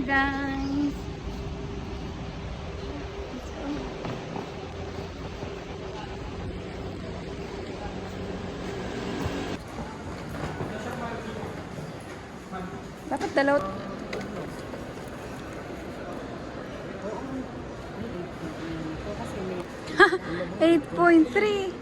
guys. Let's go. Dapat dalaw. 8.3.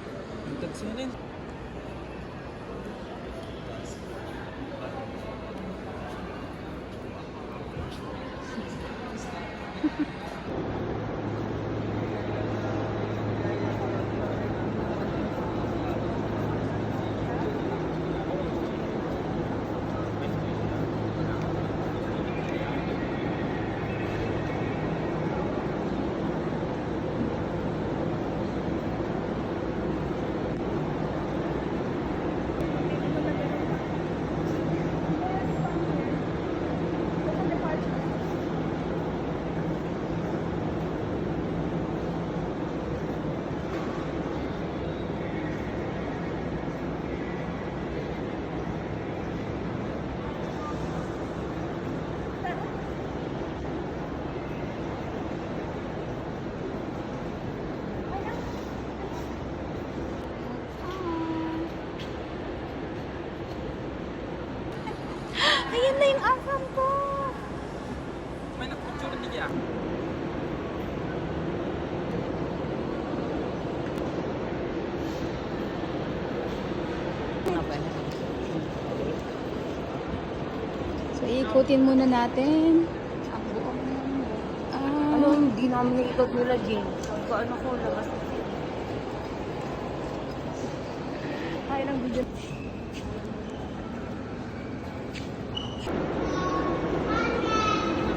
Ayan na yung afam ko. May nagpicture din niya. So, ikutin muna natin. Ano, hindi namin naikot nila, Jane. Pagkaan ako, labas na siya. Kaya ng video.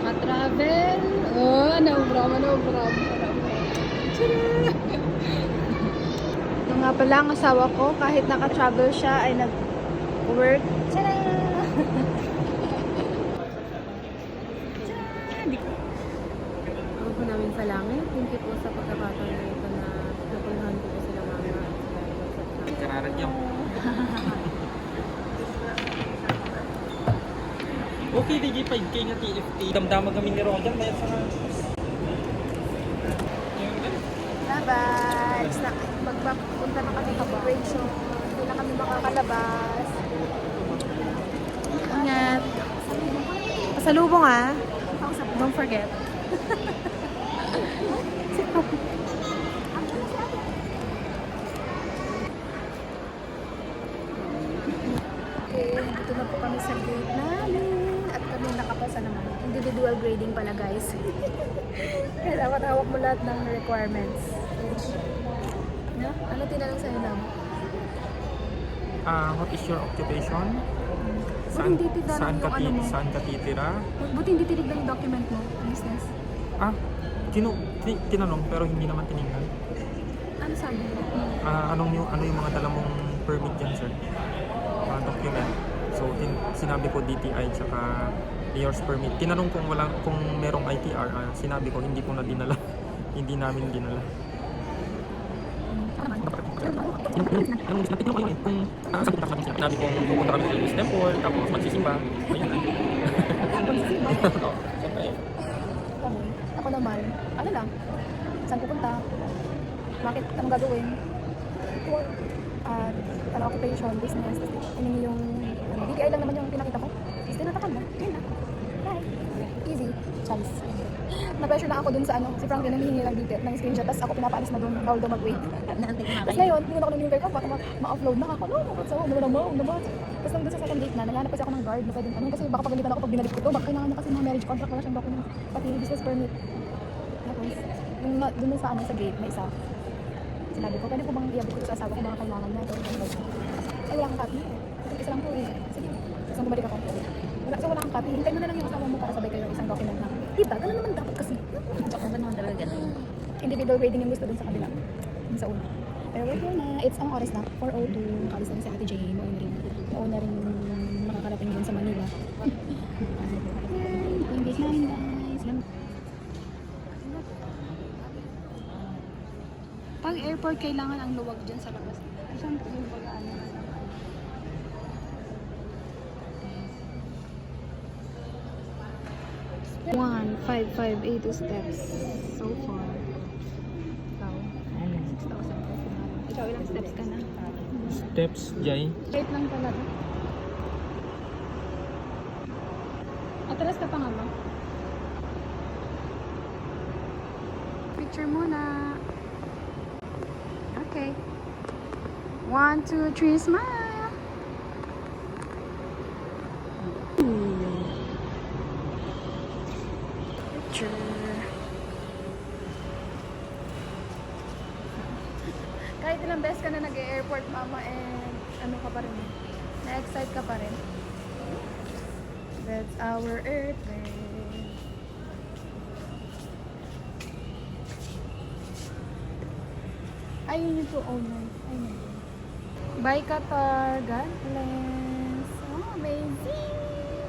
Naka-travel. Oh, naubram. Ito nga pala ang asawa ko, kahit naka-travel siya, ay nag-work. Tara! Ako po namin sa langit. Thank you po sa pagkakataon na ito na napulahan ko po sila mama at sila. Kararan niyo. Okay, DJ 5K nga TFT. Damdama kami ni Roger. Mayroon sa Bye-bye! Magpapunta na kami celebration. Hindi na kami makakalabas. Ingat! Pasalubong ah! Don't forget. Okay, dito na po kami sa gate namin. At kami nakapasa naman. Individual grading pala guys. Kaya dapat hawak mo lahat ng requirements. No? Ano tinanong sa'yo lang? what is your occupation? Buti hindi tinanong yung ano mo. Saan ka titira? Buti hindi tinignan yung document mo. Business. Tinanong pero hindi naman tinignan. Ano sabi mo? Ano yung mga dala mong permit dyan, sir? Mga document. So, sinabi ko DTI tsaka mayor's permit. Tinanong kung merong ITR, sinabi ko hindi ko na dinala. Hindi namin dinala. Anong gusto natin ko yun? Kung saan pupunta kami, sinabi kong pupunta kami sa Luis Temple, tapos magsisimba. Ayun na. Oo, siyempre. Kami. Ako naman. Ano lang? Saan pupunta? Bakit? Anong gagawin? Work. Ano, occupation, business. Hindi yung DTI lang naman yung pinakita ko. Tapos tinatakan mo. Yun na. Bye. Easy. Choice. Na-pressure na ako dun sa ano. Si Frank din nanghihingi lang dito ng screenshot. Tapos ako pinapaalis na dun. Bawal daw mag-wait. Tapos ngayon, hindi na ako nangyayari ko. Baka ma-upload na ako. No, so, naman. Tapos nandun sa second date na, naghanap kasi ako ng guard na pwedeng ano. Kasi baka pagalitan ako pag binalik ko to. Baka kailangan niya kasi ng marriage contract. Wala siyang document. Pati business permit. Tapos, dun sa ano, sa gate, may isa. Sinabi ko, pwede po bang iabot ko sa asawa ko, baka kailangan niya. Ay, wala kang copy. Isa lang po eh. Sige. Tapos bumalik ako. Wala kang copy. Hintayin mo na lang yung asawa mo para sabay kayo isang document na. Diba? Ganun naman dapat kasi. Ganun naman talaga ganun. Individual grading yung gusto dun sa kabila. Dun sa una. Pero we're here na. It's ang oras na. 4:02. Nakalis na si Ate Jane. Mauna rin makakarating dun sa Manila. Yung gate namin guys. Pag airport, kailangan ang luwag dyan sa labas. Saan po yung pag-ano? 1,582 steps so far. Ikaw, 6,000 kasi na. Ikaw, ilang steps ka na? Steps, Jay. Straight lang talaga. Atras ka pa nga ba? Picture muna. Okay. 1, 2, 3, smile! Picture. Kahit ilang beses ka na nag-airport, mama, and ano ka pa rin, na-excite ka pa rin. That's our airplane. Ayun ito, owner. Ayun ito. Bye, Qatar. God bless. Oh, amazing.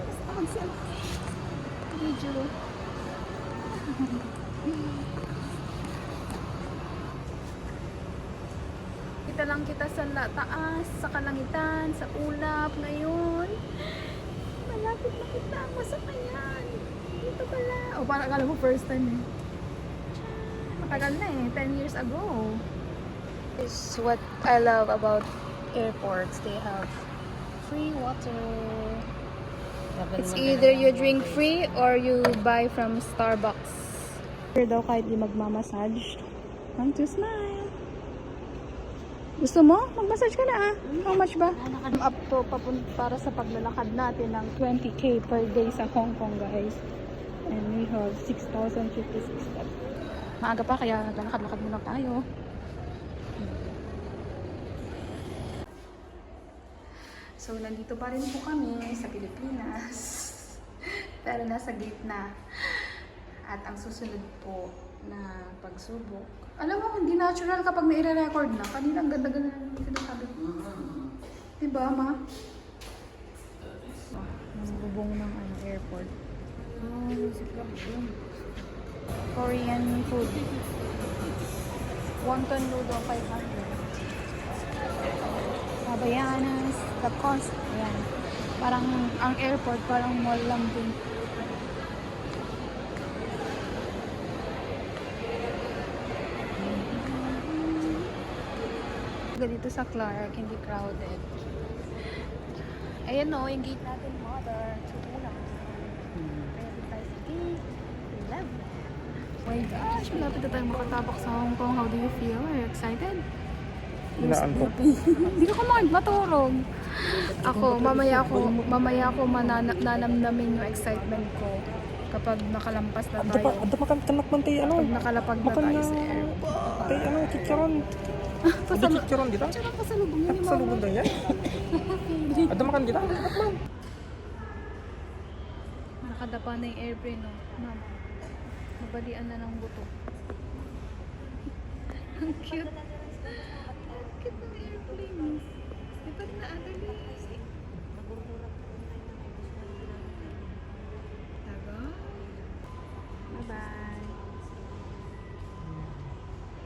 Gusto ko siya. Video. Kita lang kita sa taas, sa kalangitan, sa ulap ngayon. Malapit na kita ang masakayan. Dito pala. O, parang akala mo first time eh. Matagal na eh, 10 years ago. This is what I love about airports. They have free water. It's either you drink free or you buy from Starbucks. Here daw kahit di magmamassage. Want to smile. Gusto mo? Mag-massage ka na ah. How much ba? Up to para sa paglalakad natin ng 20k per day sa Hong Kong, guys. And we have 6,056 steps. Maaga pa kaya lalakad-lakad muna tayo. So, nandito pa rin po kami sa Pilipinas. Pero nasa gate na. At ang susunod po na pagsubok. Alam mo, hindi natural kapag may i-record na. Kanina ang ganda-ganda na sinasabi ko. Diba, ma? Ang bubong ng airport. Korean food. Wonton noodle 500. Bayanas, the cost. Ayan. Parang ang airport, parang mall lang din. Dito sa Clark, hindi crowded. Ayan o, yung gate natin, mother. Tutulang. Ready tayo sa gate. 11. Oh my gosh, malapit na tayong makatabak sa Hong Kong. How do you feel? Are you excited? Inaantok. Hindi ko maturog. Mamaya ako nanamnamin yung excitement ko kapag nakalampas na tayo. Ada makan tanak man tayo ano? Kapag nakalapag na tayo sa airport. Tayo ano, chicharon. Ada chicharon kita? Chicharon pasalubong yun ni mama. Pasalubong tayo yan? Ada makan kita? Nakadapa na yung airplane, no? Mama, mabalian na ng buto. Ang cute. Cute ng airplane. Ito rin naadali. Taga. Bye-bye.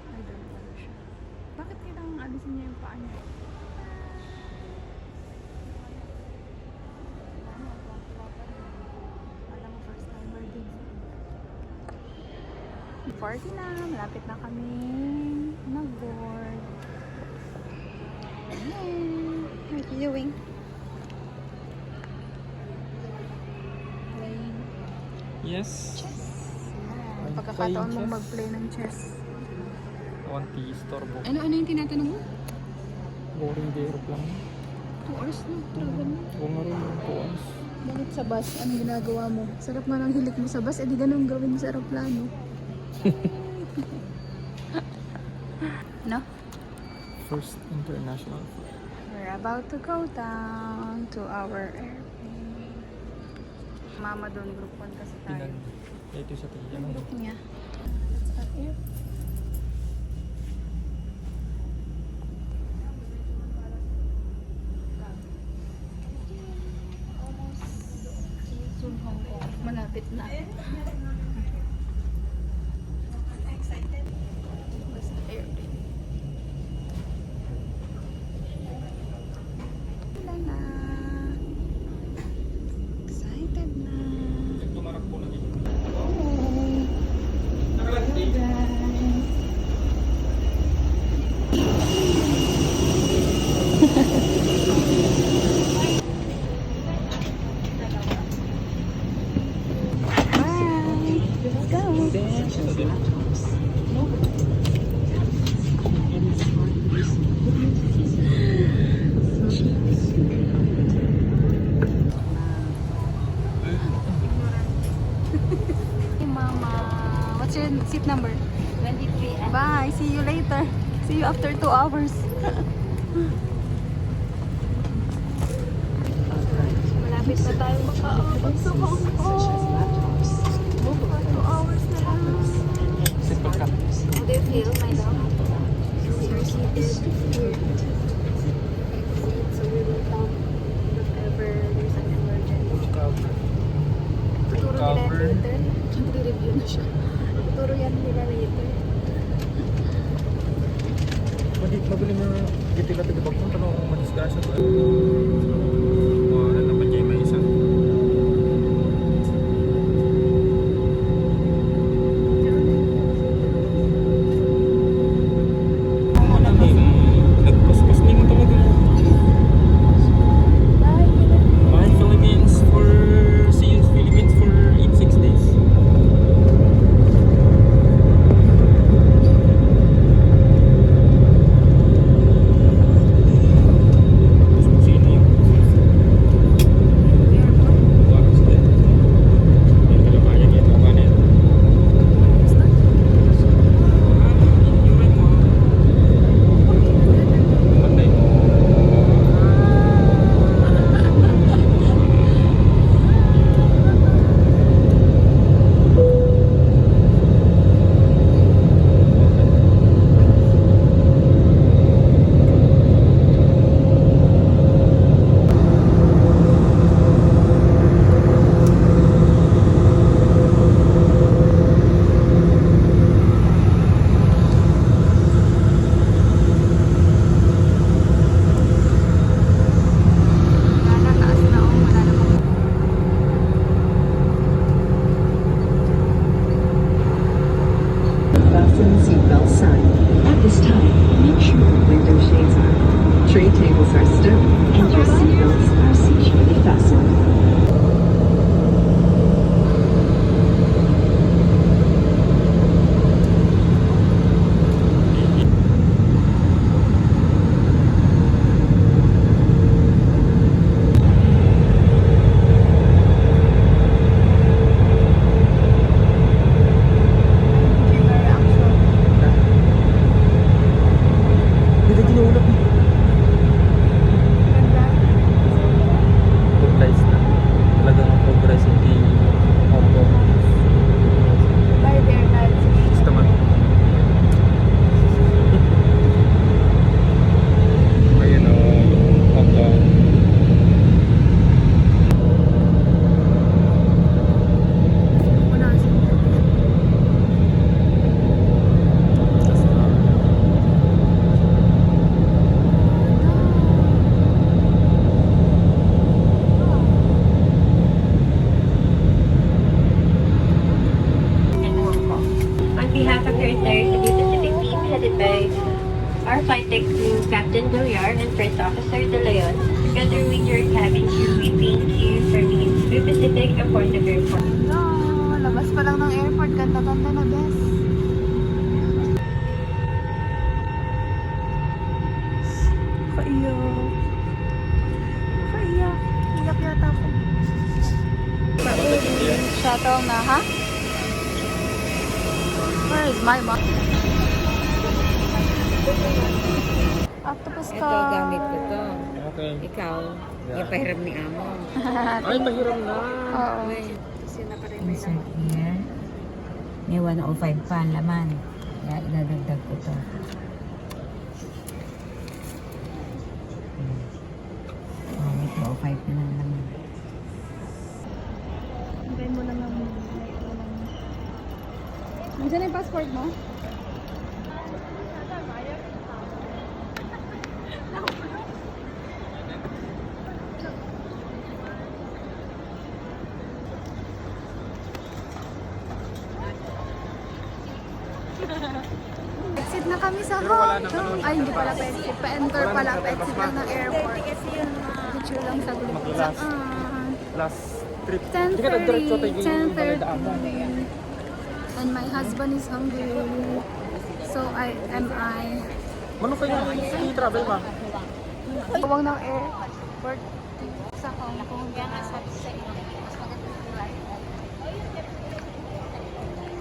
Ay, doon pala siya. Bakit kailangan alisin niya yung paa niya? Alam mo, first timer din. Party na. Malapit na kami nag-board. Hey, what are you doing? Playing Yes. chess. I'm Pagkakataon playing mong chess. mag-play ng chess. Wanti istorbo. Ano yung tinatanong mo? Boring di aeroplano. 2 hours na. Travel na. Huwag nga rin yung tuwas. Bakit sa bus? Anong ginagawa mo? Sarap nga ng hilik mo sa bus. Eh di ganun gawin mo sa aeroplano. No? First international flight. We're about to go down to our airplane. Mama doon, group 1 kasi tayo. Pinan. Ito sa tiyan. Ang group niya. That's our airplane. Soon Hong Kong. Malapit na. Excited? Basta airplane. Wala na. Excited na. Tumarak po na dito. What's your seat number? 23. Bye. See you later. See you after 2 hours. Malapit na tayo makaabot sa Hong Kong. 2 hours na lang. How do you feel, my love? You're seated here. So we will talk if ever there's an emergency. Tuturo nila yan later. Nagre-review na siya. Tuturo yan nila later. Magaling na gitigat di bagpon tanong madisgrasya ko. Wala naman jay may isa. Nagpaspas na mo talaga. Bye Philippines for see you Philippines for in 6 days. Fasten seatbelt sign. At this time, make sure the window shades are on. Tray tables are stowed, and your seatbelts are securely fastened. Dito ginuulap ni. Progress na. Talagang progress hindi Hong Kong. Bye there, guys. Basta man. Ayun o. Hong Kong. On behalf of your entire Cebu Pacific team headed by our flight deck crew, Captain Villar and First Officer De Leon, together with your cabin crew, we thank you for being Cebu Pacific a port of airport. No, labas pa lang ng airport. Ganda-ganda na, bes. Kaiyak. Kaiyak. Iyak yata ako. Shuttle na, ha? Where is my mom? Octopus ka. Ito, gamit ko to. Okay. Ikaw, yung pahiram ni Amo. Ay, pahiram na. Oo. Insert here. May 105 pa ang laman. Kaya idadagdag ko to. May 205 na lang laman. Hintay mo na lang. Nandiyan na yung passport mo? Exit na kami sa Pero wala Hong naman Kong. nun. Ay, hindi pala pa-exit. Pa-enter Wala pala. naman Pa-exit lang ng airport. Picture lang sa gulo. Mag-last. Last trip. 10:30. Hindi ka nagdiretso tayo yung baladaan mo. 10:30. And my husband is hungry. So am I. Mano kayo i-travel ma? Tawag ng airport sa Hong Kong.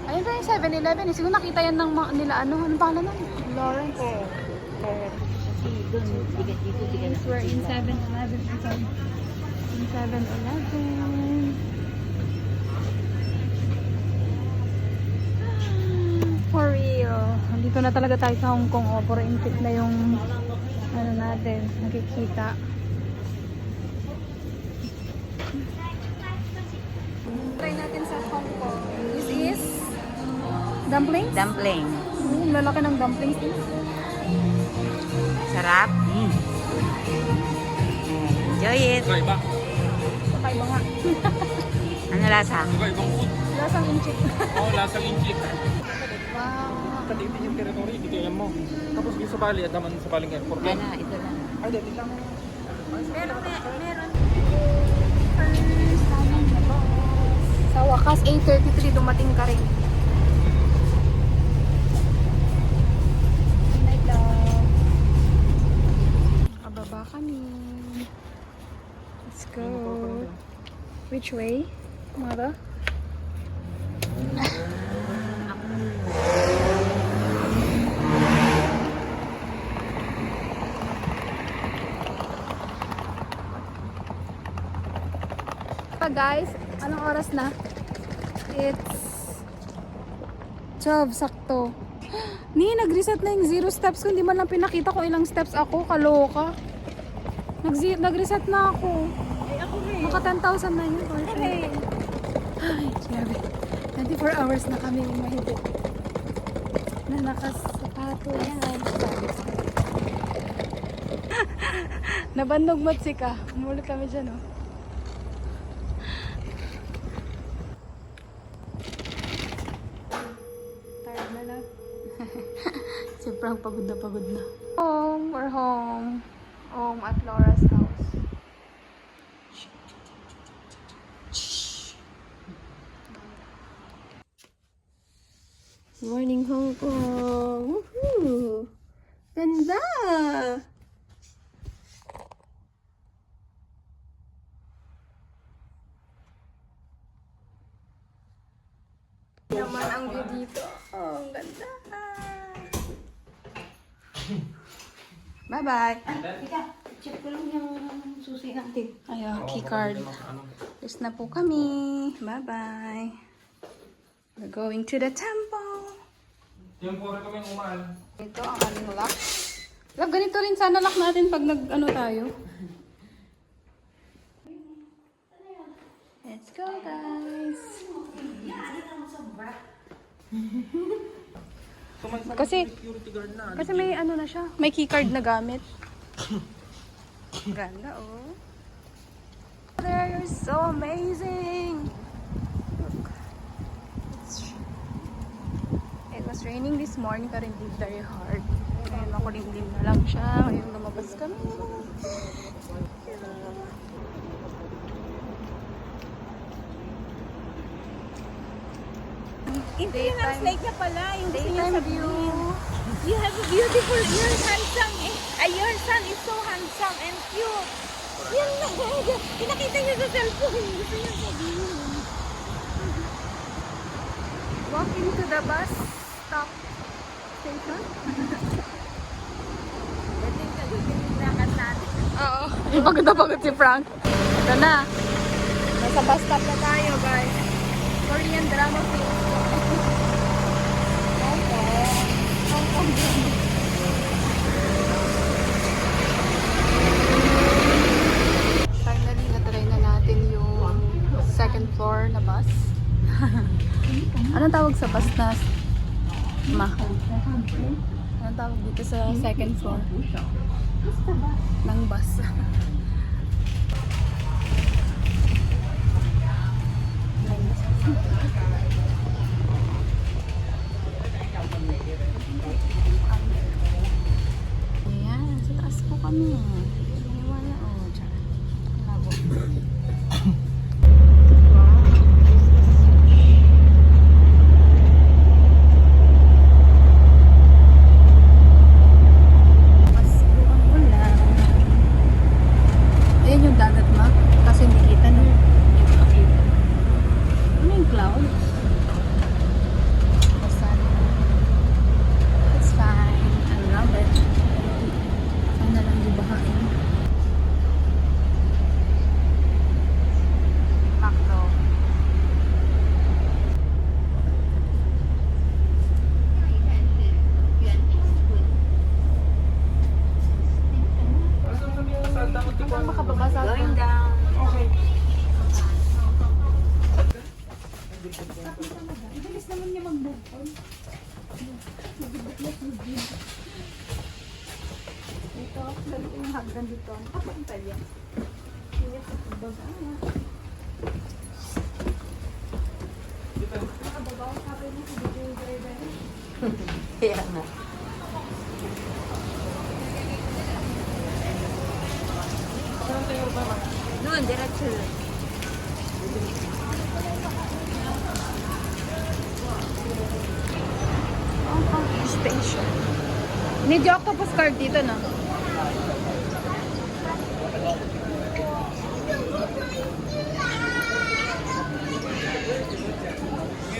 Ayun, Ito yung 7-Eleven eh. Siguro nakita yan ng mga nila ano. Ano pangalan nun? Lawrence. Kasi doon, tigat dito, tigat We're in 7-Eleven. In 7-Eleven. For real. Dito na talaga tayo sa Hong Kong. Puro inpit na yung ano natin. Nakikita. Try natin sa Hong Kong. This is dumplings? Dumpling. Lalaki ng dumplings din. Sarap. Enjoy it. Iba. Kakaiba nga. Ano lasa? Ibang food. Lasang inchik. Oo, lasang inchik. Wow. Katiti yung territory, hindi kaya mo. Tapos dito sa Bali, at naman sa Baling Airport. Ano, ito lang. Ay, dito lang. Meron. Sa wakas, 8:33 dumating ka rin. Night love. Kababa kami. Let's go. Which way, mother? Guys, anong oras na? It's 12, sakto. Ni, nag-reset na yung 0 steps ko. Hindi man lang pinakita ko ilang steps ako. Kaloka. Nag-reset na ako. Maka 10,000 na yun. Ay, grabe. 24 hours na kami mahigit. Na nakasapatos. Nabandog matsi ka. Umulit kami dyan, oh. Tired na lang. Sobrang pagod na pagod na. Home, we're home. Home at Laura's house. Morning, Hong Kong. Woohoo! Ganda! Naman ang view dito. Oh, ang ganda. Bye-bye. Check ko lang yung susi natin. Ayan, keycard. Alis na po kami. Bye-bye. We're going to the temple. Yung puro kami umaan. Ito ang aming lock. Love, ganito rin sana lock natin pag nag-ano tayo. Let's go, guys. Kasi may ano na siya. May keycard na gamit. Ganda, oh. They're so amazing. Look. It was raining this morning pero hindi very hard. Ngayon makulimlim na lang siya. Ngayon lumabas kami. International like niya pala. Yung Daytime view. You have a beautiful, you're handsome. Your son is so handsome and cute. Yan na. Pinakita niya sa cellphone. Gusto niya sabihin. Walking to the bus stop station. Ito yung kagutin yung rakat natin. Oo. Pagod na pagod si Frank. Ito na. Nasa bus stop na tayo, guys. Korean drama film. Hong Kong. Finally, natry na natin yung second floor na bus. Anong tawag sa bus na anong tawag dito sa second floor ng bus? Ayan, sa taas po kami. Wala, oh, tiyan. Labo. Ayan yung dagat, ma. Kasi hindi kita, no? Ano yung clouds? Bilis naman niya mag-move on. Dito, ganito yung hagdan dito. Apa ang talya? Yes, baga. Nakababaw sabi niya sa video yung driver. Kaya nga. Doon, diretso lang. Station. Need yung octopus card dito, no?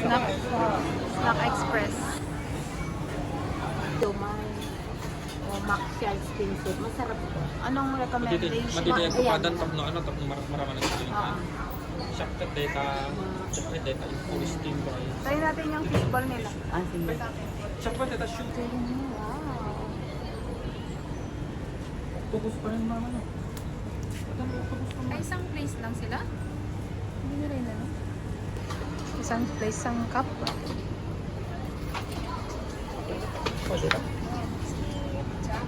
Snack Express. Dumay. O Maxial spin soup. Masarap ito. Anong recommendation? Matiti yung Ayan. kupadan tap no ano tap no marami na sila. Ah. Chocolate data, chocolate data in full steam fry. Try natin yung fishball nila. Ah, sige. Chocolate data shoot. Wow. Focus pa rin mama no. Ay, isang place lang sila? Hindi na rin, ano? Isang place, isang cup. Pwede ka.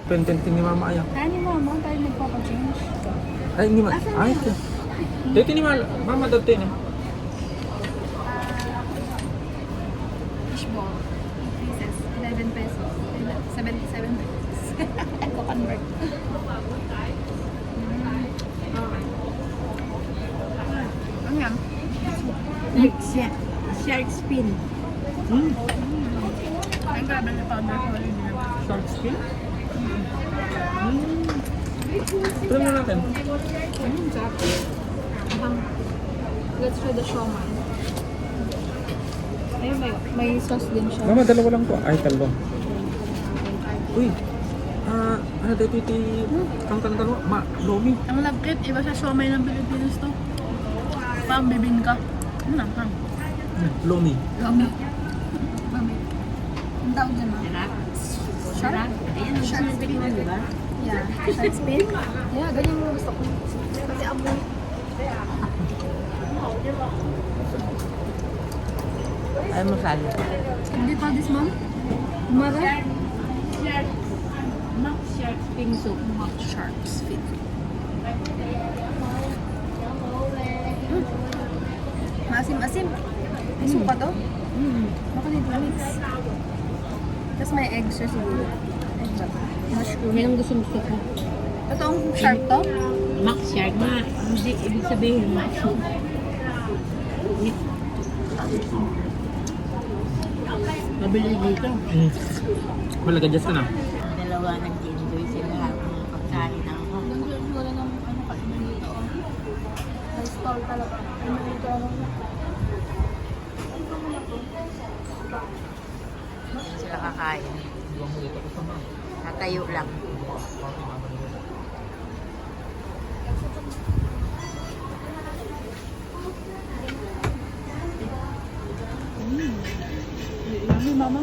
Pententin ni mama ayaw. Kaya ni mama, tayo magpapa-change. Ay, ni mama. Ay, ito. Dito ni mama dito ni. Fishball. 8 pieces. 11 pesos. 77 pesos. Ako convert. Ano yan? Like shark spin. Ay, grabe na powder ko rin nila. Shark skin. Try mo natin. Sarap. Let's try the shawmai. Ayun, may sauce din siya. Mama, dalawa lang to. Ay, talo. Uy. Ano dito iti ang dalawa? Lomi. Ang labkit, iba sa shawmai ng Pilipinas to. Parang bibingka. Ano na, parang Lomi. lami. Lami. Ang tawag dyan, ma? Shark? Ayan, shark spin, di ba? Yeah. Shark spin? Yeah, ganyan yung gusto ko. Kasi amoy. Ay, masali. Hindi pa this month? Mara? Max shark spin soup. Shark spin. Maasim-asim. May suka to? Baka dito mix. Tapos may egg siya siguro. Egg ba? Mushroom. Yan ang gusto ko. Totoong shark to? Max shark na. Hindi, ibig sabihin, Max. Mabili dito. Malagay-adjust ka na. Dalawa nag-enjoy sila habang pagkain ako. Wala nang ano kainan dito. May stall talaga. Ano dito ako? Sila kakain. Tatayo lang. Mami, mama.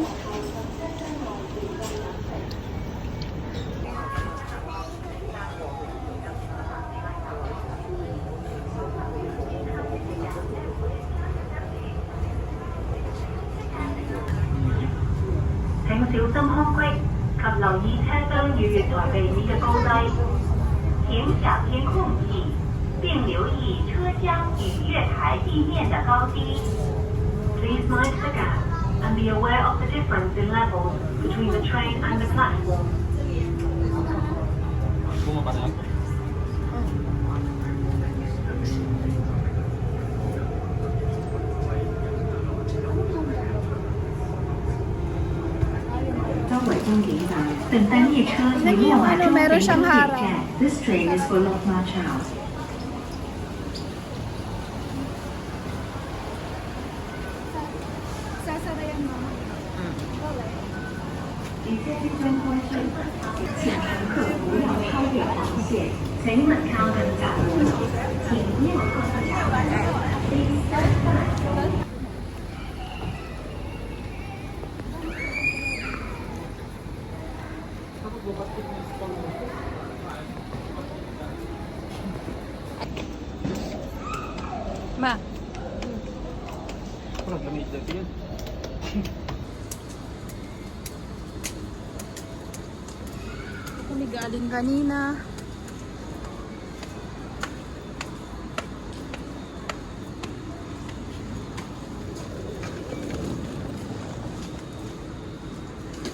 Please mind the gap and be aware of the difference in levels between the train and the platform. Bumaba na. Ano, meron siyang harap. This train is for Lok Ma Chau. Sasarayan mo. 一切竞争关系，请乘客不要超越黄线。请勿靠近闸门，请不要靠近闸门。Please stand back. Ma, Wala, lamig dito. Kami galing kanina.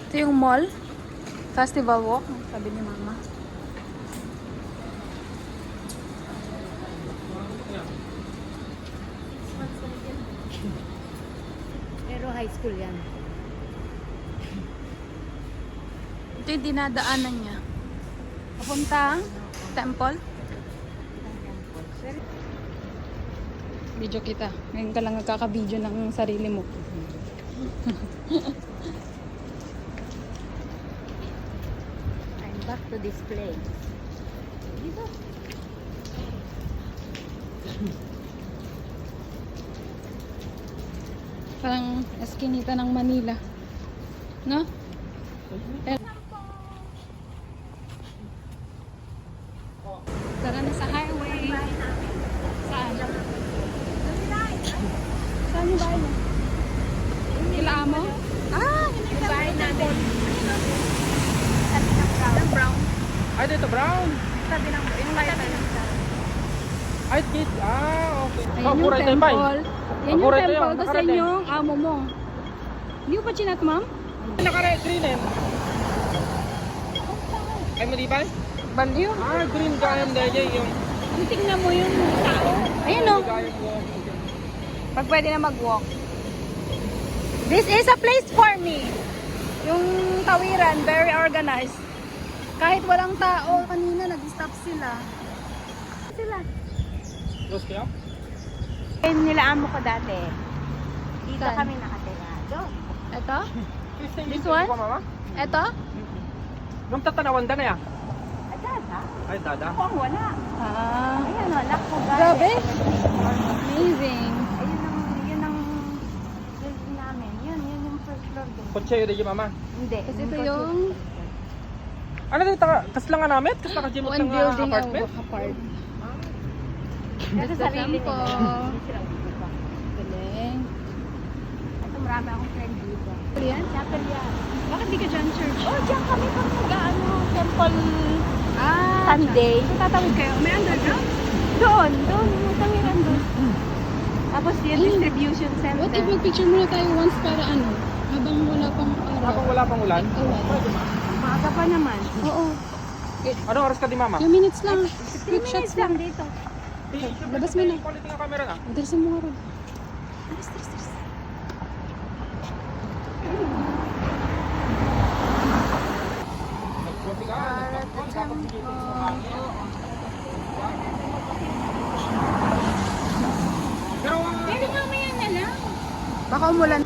Ito yung mall. Festival Walk. Sabi ni Mama. Pero high school yan. Ito yung dinadaanan niya. Papuntang temple. Video kita. Ngayon ka lang nagkaka-video ng sarili mo. I'm back to this place. Dito. Parang eskinita ng Manila. No? Tara na sa highway. Saan? Saan yung bahay mo? Kila mo? Ah! Yung bahay namin. Brown. Ay, dito brown. Sabi ng yung light na. Ay, kid. Okay. Ayan yung Paboray tayo, bay. temple. Yan yung Paboray tayo, temple. Tapos yan nakarating. yung amo mo. Hindi mo pa chinat, ma'am? Naka-green eh. Ay, malibay? Baliw. Green gayam dahil yung... Tingnan mo yung tao. Ayun o. Gayam mo. Pag pwede na mag-walk. This is a place for me. Yung tawiran, very organized. Kahit walang tao, kanina nag-stop sila. Close kayo? Nila amo ko dati. Dito Saan? kami nakatira. Doon. Ito? This This one? Mama? Ito? Nung tatanawan da na ya? Dada. Ay, dada. Ako ang wala. Ah. Ayan o, lock ko ba? Grabe. Amazing. Yun ang building namin. Yun yung first floor doon. Kotse yun din mama. Hindi. Kasi ito yung Ano dito? Kaslang nga namin? Kaslang ka jimot one ng building apartment? apart. Ito sarili Temple. nila. Hindi sila dito. Galing. Ito marami akong friend dito. Yan? Chapel yan. Bakit di ka dyan, church? Oh, diyan kami pag mag-ano, temple Ah, Sunday. So, tatawid kayo. May underground? Doon, yung tawiran doon. Tapos yung distribution center. What if mag-picture muna tayo once para ano? Habang wala pang araw. Habang wala pang ulan? Ulan. Pwede ma. Maaga pa naman. Oo. Anong oras ka di mama? 2 minutes lang. 3 Quick minutes shots lang lang. dito. Labas mo na. Quality nga camera na. Madalas mo nga ron. Alis, alis, alis. Pero Pero mamaya na lang. Baka umulan.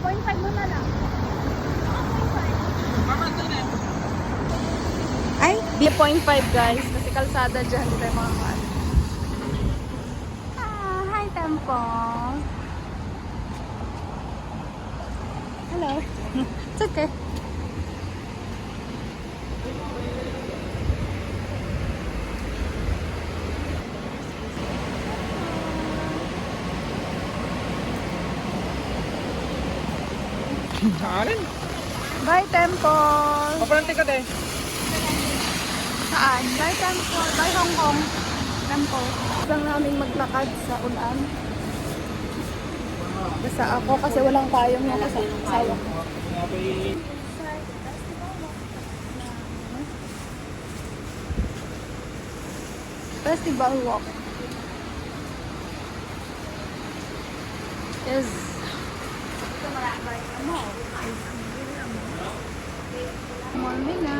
0.5 mo na lang. Ay, di 0.5 guys. Kasi kalsada dyan. Hindi tayo makakaano. Hi, Temple. Hello. It's okay. Saanin? Bye, Temple. Papalante ka de. Saan? Bye, Temple. Bye, Hong Kong. Temple. Gusto namin maglakad sa ulan. Basta ako kasi walang payong yung asawa ko. Festival Walk is mall nila.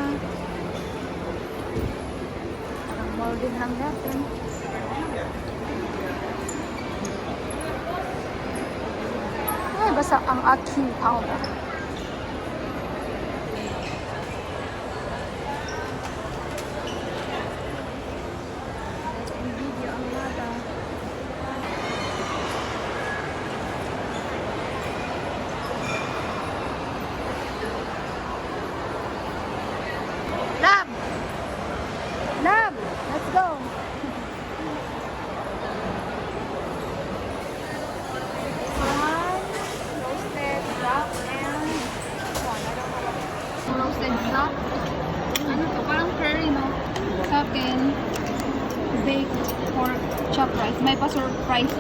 Parang mall din lang natin. Ay, basta ang aking aura. Video ang nada. Lab! Lab! Let's go! May surprise.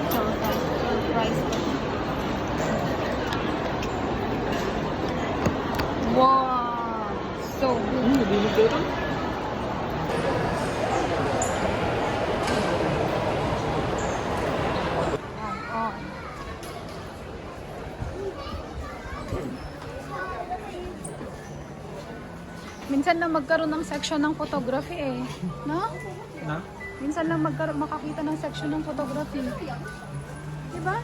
Wow! So good. Oh. Minsan lang magkaroon ng section ng photography eh. No? Na? Minsan lang makakita ng section ng photography. Diba?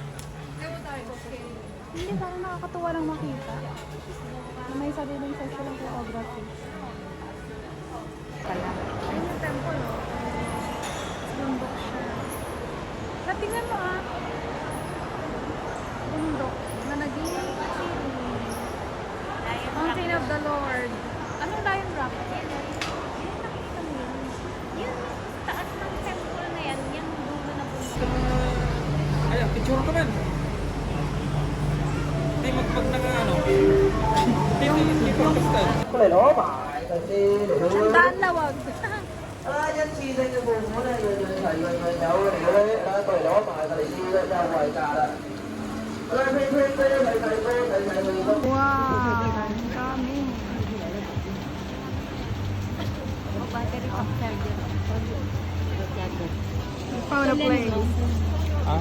Hindi, parang nakakatuwa lang makita. Na may sariling section ng photography. Pala. Ayun yung temple, oh. Bundok siya. Pero tingnan mo, ah. Bundok na naging Mountain of the Lord. Anong Lion Rock? Nakita mo yun? Yung taas ng temple na yan, yung dulo na bundok. Ayan, picture ko man. Hindi magpag na nga ano. Hindi pakistan. Sandaan lawag. Nhân chi danh cho vùng muốn này rồi thầy người cháu này đấy đã tuổi đó mà thầy đi ra ngoài cả là thuê thầy cô Wow! Kami. Battery of charger. We found a place. Ah?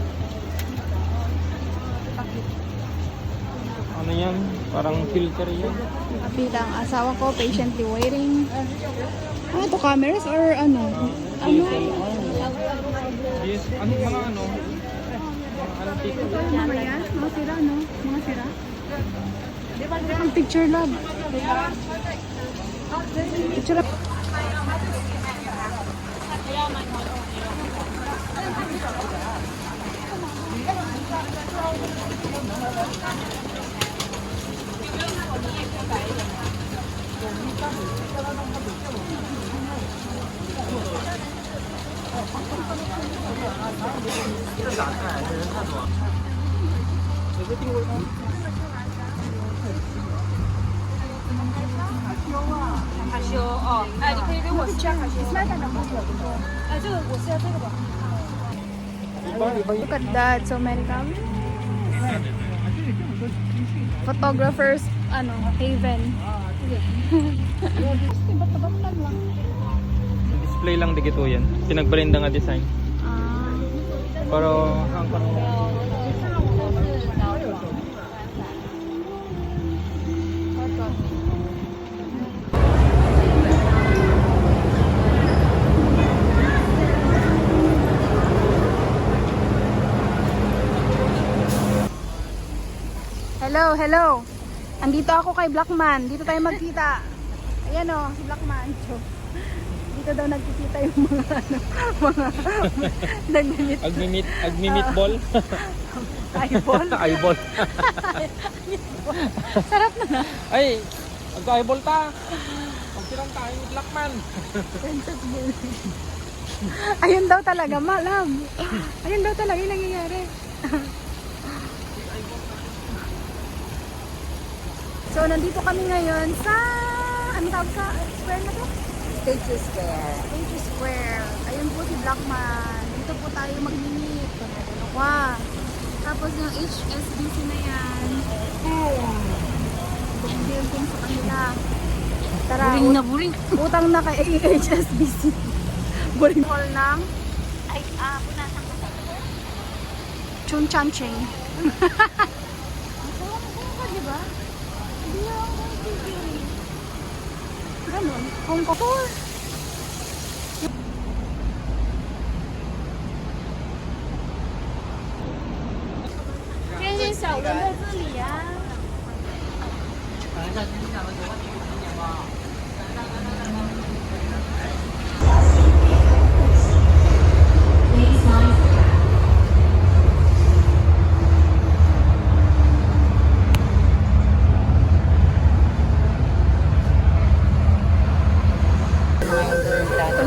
Ano yan? Parang filter yan. Bilang asawa ko, patiently waiting. Ano to, cameras or ano? Ano? Yes, ano mga ano? Mga tito. Ano ba yan? Mga sira, no? Mga sira? Ang picture lab. Picture lab. Look at that, so many cameras. Photographers, ano, haven. Display lang digito yan. Pinagbalinda nga design. Pero hanggang Hello, hello. Andito ako kay Blackman. Dito tayo magkita. Ayan o, si Blackman. Dito daw nagkikita yung mga ano, mga nag-meet. Agmi-meet ball. Eyeball. Eyeball. Sarap na. Ay, mag-eyeball ta. Magtirang tayo ni Blackman. Ayun daw talaga, malam. Ayun daw talaga yung nangyayari. So, nandito kami ngayon sa, ano tawag sa square na to? State Square. State Square. Ayun po si Blackman. Dito po tayo mag-meet. Wow. Tapos yung HSBC na yan. Building sa kanila. Tara. Buring. Utang na kay HSBC. Buring hall ng Ay, punasan ko sa Chun Chan Cheng. Diba? Hindi ako nagpipili. Ganon. Hong Kong.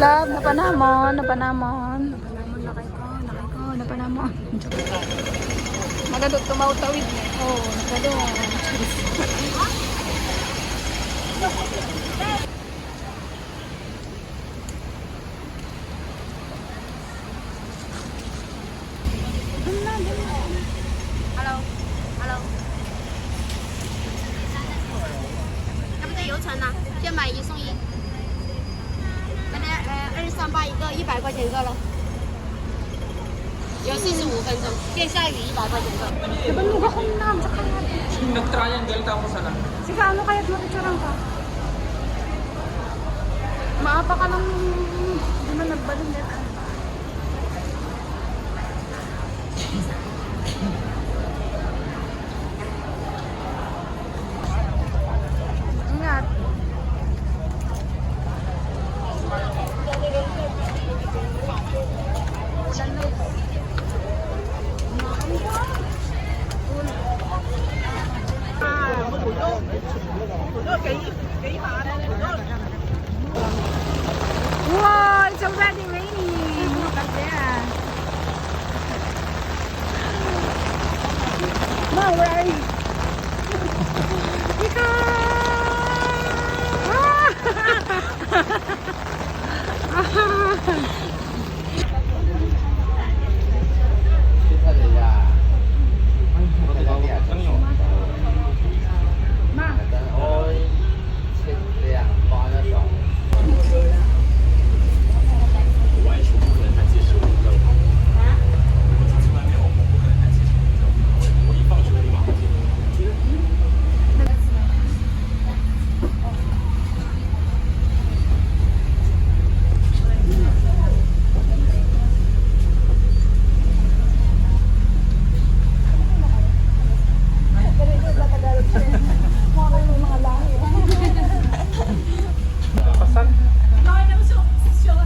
Love, napanamon. Napanamon. Magadot tumaw-tawid. Oh, nagadot. 就买1送1。本来238一个，100块钱一个咯。有45分钟，电下雨100块钱一个。 Nabalog ako na, tsaka Nag-triangle tapos ano? sige, ano kaya't makitsarang ka? Maapa ka lang, hindi man nagbalog yan. Ingat. Ulan na. Wow, it's already raining. Look at that. Ma, where are you? Ma,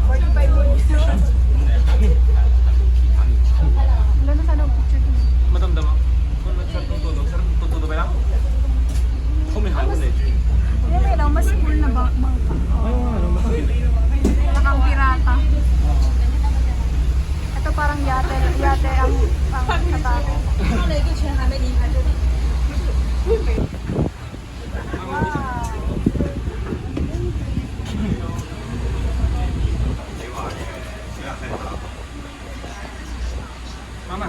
45 minutes. Wala na sana ang picture dun. Matamdam ako. Kung nag-start ng tulog, sarap tutulog ba lang? Yan may lang, mas cool na bangka. Nakang pirata. Ito parang yate ang katake. Mama.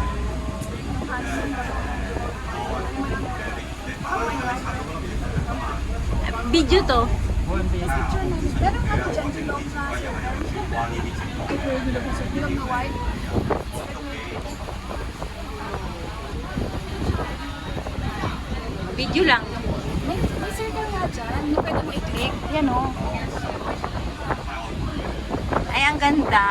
Video to. Meron nga po dyan dilong na dilong na white. Video lang. May circle nga dyan na pwede mo i-click. Yan o. Ay, ang ganda.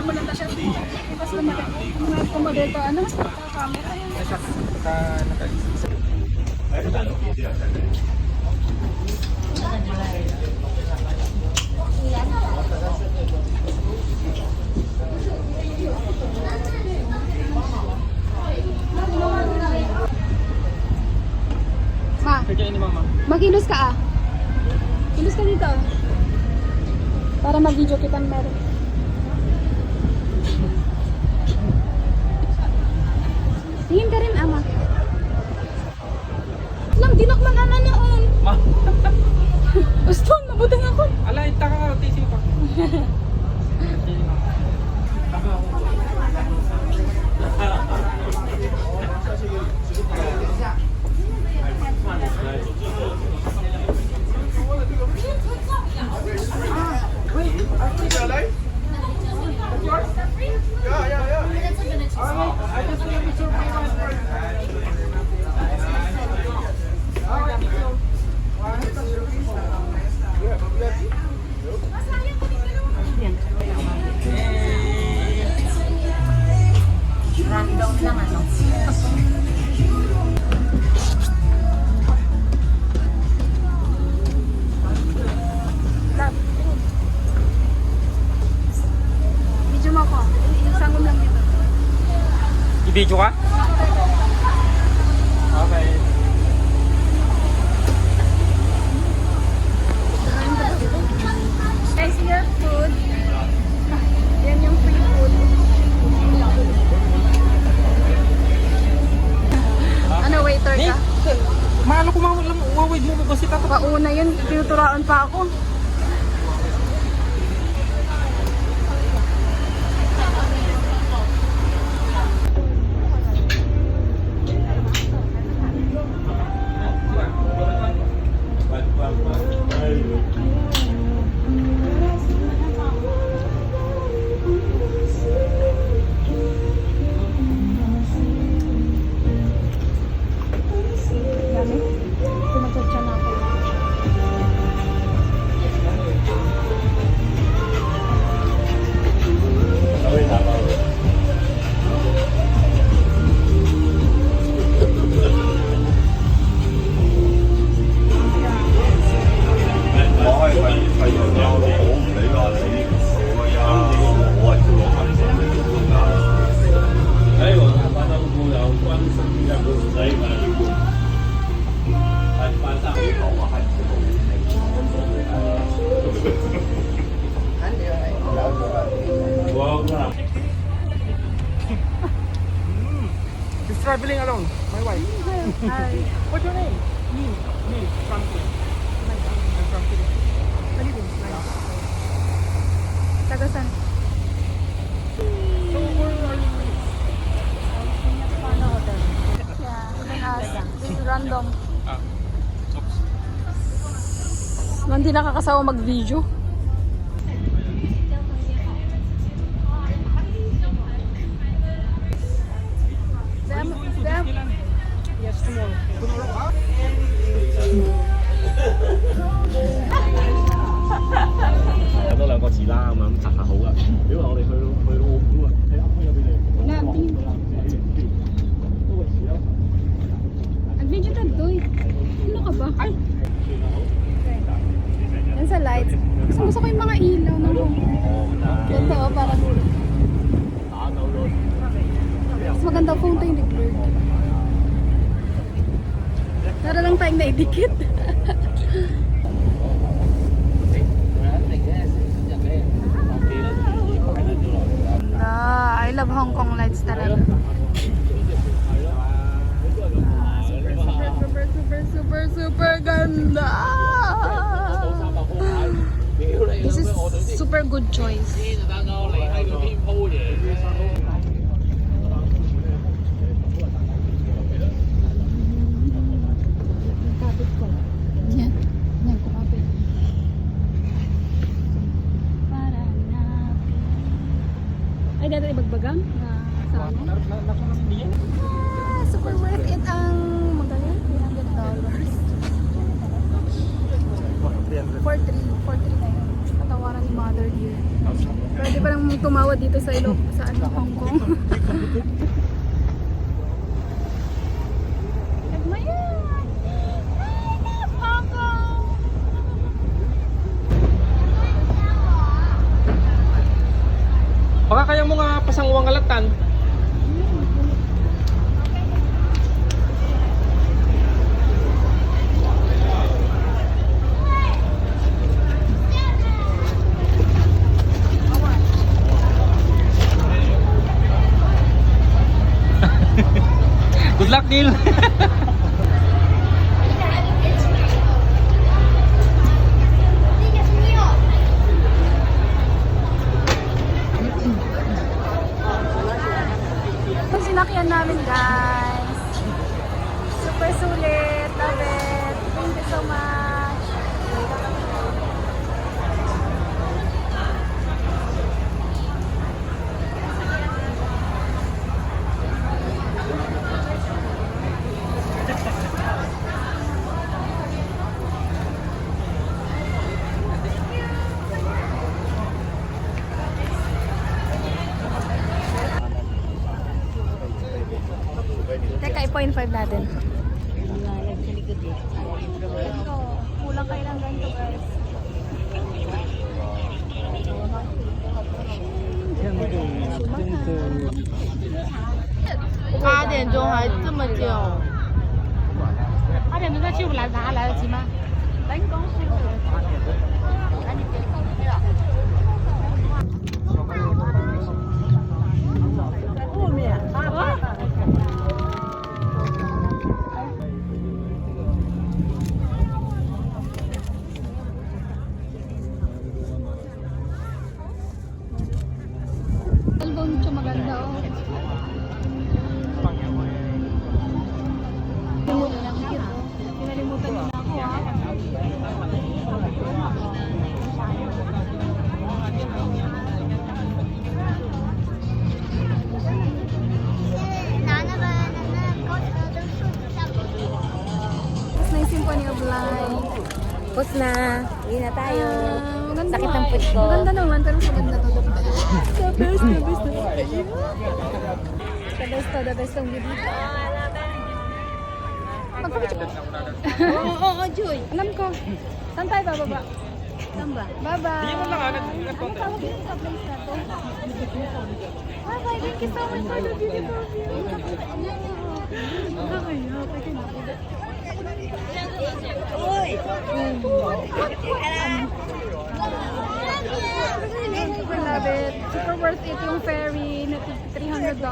Maganda siya. Tapos lumagay ka. Ano mas camera yun? Ma, Kaya ni Mama. magkilos ka ah. Kilos ka dito. Para mag-video kita meron. Tingin ka rin, ama. Lang, dinakman ana noon. Ma. Gusto, nabutang ako. Alay, taka ka. Tising pa. Random lang ano. Video mo ako. Sangom lang dito. I-video ka? Okay. Guys, your food. Yan yung free food. Ano, waiter ka? Maano ko mawawid mo ba si Tata? Pauna yun, tinuturaan pa ako. traveling alone. My wife. Hi. What's your name? Me. Franklin. I'm Franklin. Taga saan? So where are you? Yeah, you can ask. This is random. Oops. Hindi nakakasawa mag-video. Yes, tomorrow. 揀多兩個字啦，咁樣查下好噶。因為我哋去到澳門啊，喺啱啱有俾你。 Nag-video tag doy. Ano ka ba? Ay! Yan sa lights. Gusto ko yung mga ilaw na mo. Ganda oh, parang... Mas maganda phone tayo yung blurred. Tara lang tayong naidikit. I love Hong Kong lights talaga. Super ganda! This is super good choice. Yan. Yan, kumapit. Ay, dito ibagbagang na sa ano? Super worth it ang magkano? $300. 4-3 na yun. Katawaran ni mother here. Pwede pa lang tumawad dito sa Hong Kong. Admire! I love Hong Kong! Baka kaya mo nga pasangwang alatan. Good luck, Neil. Ito sinakyan namin, guys. Super sulit. Love it. Thank you so much. Teka, i-0.5 natin. Ito, kulang kayo ng ganito, guys. Album siya maganda, oh. Pinalimutan niyo na ako, ah. Tapos na yung Symphony of Light. Tapos na. Uwi na tayo. Maganda Sakit nga ng eh. puwet ko. Maganda naman, pero mas maganda to. The best ang video. Magpapicture. Oo, Joy. Alam ko. Saan tayo bababa? Saan ba? Bye-bye. Hindi mo lang Ano tawag yun sa place na to? Bye-bye. Thank you so much for the beautiful view. Kakaya. Pwede na. Uy! Super love it. Super worth it yung ferry na $300.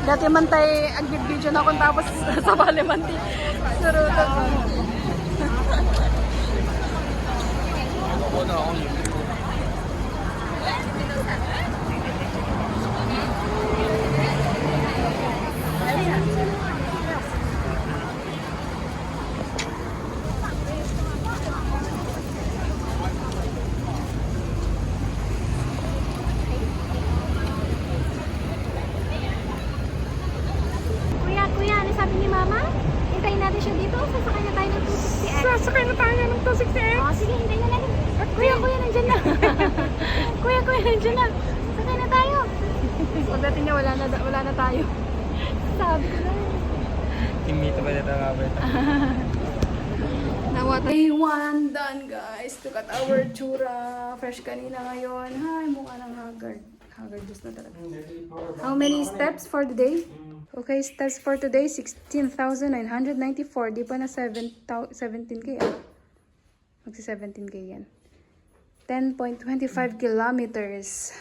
Dati man tayo ang video na akong tapos sa Balimanti. Surutan ko. Kuya, ano sabi ni Mama? Hintayin natin siya dito. Sasakay na tayo ng 260X. Sasakay na tayo ng 260X. Oh, sige, hintayin na natin. Kuya, nandyan na. kuya, nandyan na. Sakay na tayo. Pagdating niya, wala na tayo. Sabi ko na. Timito pa na tawagin. Day 1 done, guys. Look at our tsura. Fresh kanina ngayon. Hi, mukha ng haggard. Haggard juice na talaga. How many steps for the day? Okay, steps for today, 16,994. Di pa na 17K. Magsi 17K yan. 10.25 kilometers.